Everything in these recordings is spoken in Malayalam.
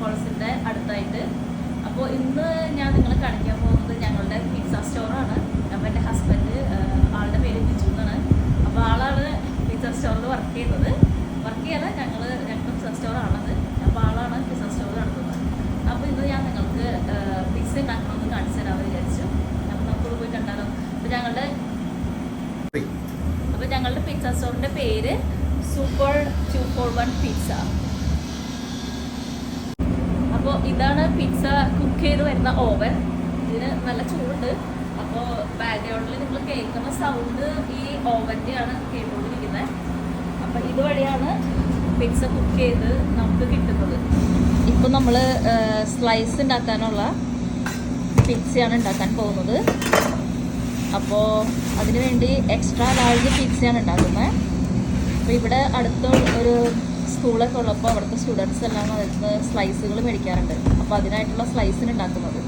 ഫോൾസിൻ്റെ അടുത്തായിട്ട്. അപ്പോൾ ഇന്ന് ഞാൻ നിങ്ങളെ കാണിക്കാൻ പോകുന്നത് ഞങ്ങളുടെ പിസ്സ സ്റ്റോറാണ്. അപ്പോൾ എൻ്റെ ഹസ്ബൻഡ്, ആളുടെ പേര് ബിജു എന്നാണ്. അപ്പോൾ ആളാണ് പിസ്സ സ്റ്റോറിൽ വർക്ക് ചെയ്യുന്നത്. വർക്ക് ചെയ്യാതെ ഞങ്ങളുടെ പിസ്സ സ്റ്റോറാണത്. അപ്പോൾ ആളാണ് പിസ്സ സ്റ്റോർ നടത്തുന്നത്. അപ്പോൾ ഇന്ന് ഞാൻ നിങ്ങൾക്ക് പിസ്സ ഉണ്ടാക്കണമെന്ന് കാണിച്ചു തരാമെന്ന് വിചാരിച്ചു. അപ്പോൾ നമുക്കിവിടെ പോയി കണ്ടാലോ. അപ്പോൾ ഞങ്ങളുടെ പിസ്സ സ്റ്റോറിൻ്റെ പേര് സൂപ്പർ 241 പിസ്സ. അപ്പോൾ ഇതാണ് പിസ്സ കുക്ക് ചെയ്ത് വരുന്ന ഓവൻ. ഇതിന് നല്ല ചൂടുണ്ട്. അപ്പോൾ ബാക്ക്ഗ്രൗണ്ടിൽ നിങ്ങൾ കേൾക്കുന്ന സൗണ്ട് ഈ ഓവൻ്റെയാണ് കേട്ടുകൊണ്ടിരിക്കുന്നത്. അപ്പോൾ ഇതുവഴിയാണ് പിസ്സ കുക്ക് ചെയ്ത് നമുക്ക് കിട്ടുന്നത്. ഇപ്പോൾ നമ്മൾ സ്ലൈസ് ഉണ്ടാക്കാനുള്ള പിസ്സയാണ് ഉണ്ടാക്കാൻ പോകുന്നത്. അപ്പോൾ അതിനു വേണ്ടി എക്സ്ട്രാ ലാർജ് പിസ്സയാണ് ഉണ്ടാക്കുന്നത്. അപ്പോൾ ഇവിടെ അടുത്ത ഒരു സ്കൂളൊക്കെ ഉള്ളപ്പോൾ അവിടുത്തെ സ്റ്റുഡൻസ് എല്ലാം അതിന് സ്ലൈസുകൾ മേടിക്കാറുണ്ട്. അപ്പോൾ അതിനായിട്ടുള്ള സ്ലൈസിന് ഉണ്ടാക്കുന്നത്.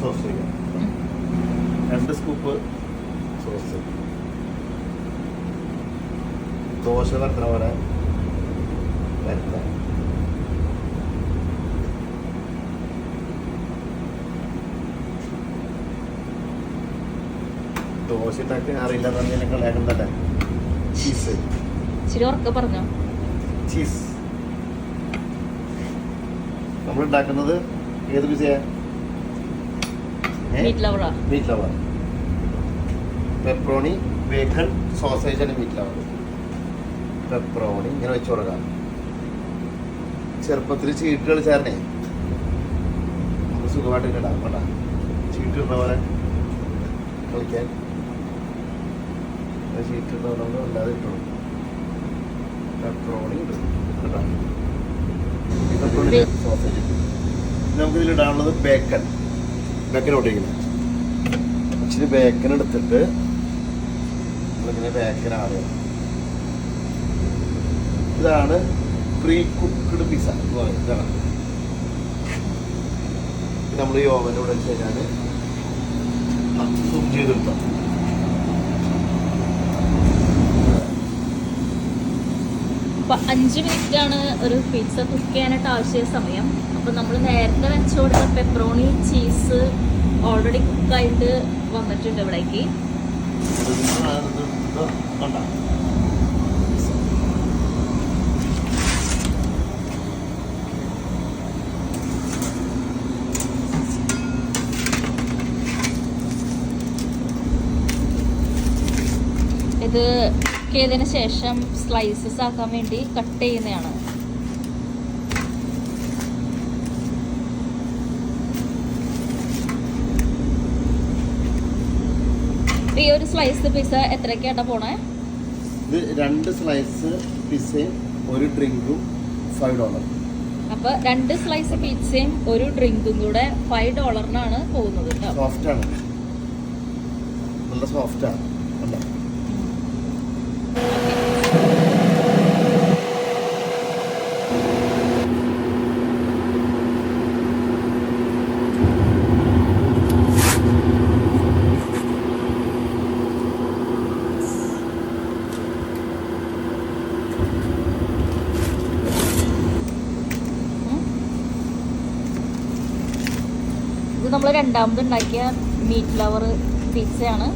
സോസ് ചെയ്യാം. 2 സ്കൂപ്പ് സോസ്. ദോശ വരത്തണ പോലെ വരുത്താം. ദോശ ഉണ്ടാക്കി അറിയില്ല തന്നെ കളയാക്കുന്നതല്ലേ. ചീസ് ഇച്ചിരി ഉറക്കെ പറഞ്ഞോ. ചീസ് നമ്മൾ ഉണ്ടാക്കുന്നത് ഏത് പിസയാ? Meat lover. Pepperoni, bacon, sausage ആണ് മീറ്റ് ലവർ. പെപ്പറോണി ഇങ്ങനെ വെച്ച് കൊടുക്കാം. ചെറുപ്പത്തിൽ ചീട്ട് കളിച്ചാരണേ നമുക്ക് സുഖമായിട്ട് ഇടാം. വേണ്ട ചീട്ടിടുന്ന പോലെ കളിക്കാൻ. ചീട്ടിടുന്ന പോലെ അല്ലാതെ ഇട്ടു. പെപ്പറോണി ഇടും കേട്ടോ. പെപ്പറോണി സോസേജ് ഇട്ടു. നമുക്കിതിലിടാനുള്ളത് ബേക്കൺ. ബേക്കൻ ഒട്ടിക്കുന്നത്. ഇച്ചിരി ബേക്കൻ എടുത്തിട്ട് നമ്മളിങ്ങനെ ബേക്കൻ ആവുക. ഇതാണ് പ്രീ കുക്ക്ഡ് പിസ്സ എന്ന് പറയുന്നത്. ഇതാണ് നമ്മൾ ഈ ഓവൻ്റെ കൂടെ വെച്ച് കഴിഞ്ഞാൽ സൂം ചെയ്തെടുത്താം. അപ്പോൾ 5 മിനിറ്റാണ് ഒരു പിസ്സ കുക്ക് ചെയ്യാനായിട്ട് ആവശ്യ സമയം. അപ്പോൾ നമ്മൾ നേരത്തെ വെച്ച് കൊടുത്ത പെപ്പറോണി, ചീസ് ഓൾറെഡി കുക്കായിട്ട് വന്നിട്ടുണ്ട് ഇവിടേക്ക്. ഇത് കുക്ക് ചെയ്തതിന് ശേഷം സ്ലൈസസ് ആക്കാൻ വേണ്ടി കട്ട് ചെയ്യുന്നതാണ്. ഈ ഒരു സ്ലൈസ് പിസ്സ എത്രയ്ക്കാട്ടാ പോണേ? ഇത് 2 സ്ലൈസ് പിസ്സയും 1 ഡ്രിങ്കും $5. അപ്പൊ 2 സ്ലൈസ് പിസ്സയും 1 ഡ്രിങ്കും കൂടെ $5 പോകുന്നത്. സോഫ്റ്റാണ്, നല്ല സോഫ്റ്റാണ്. ഇത് നമ്മൾ രണ്ടാമത് ഉണ്ടാക്കിയ മീറ്റ് ലവർ പിസ്സയാണ്.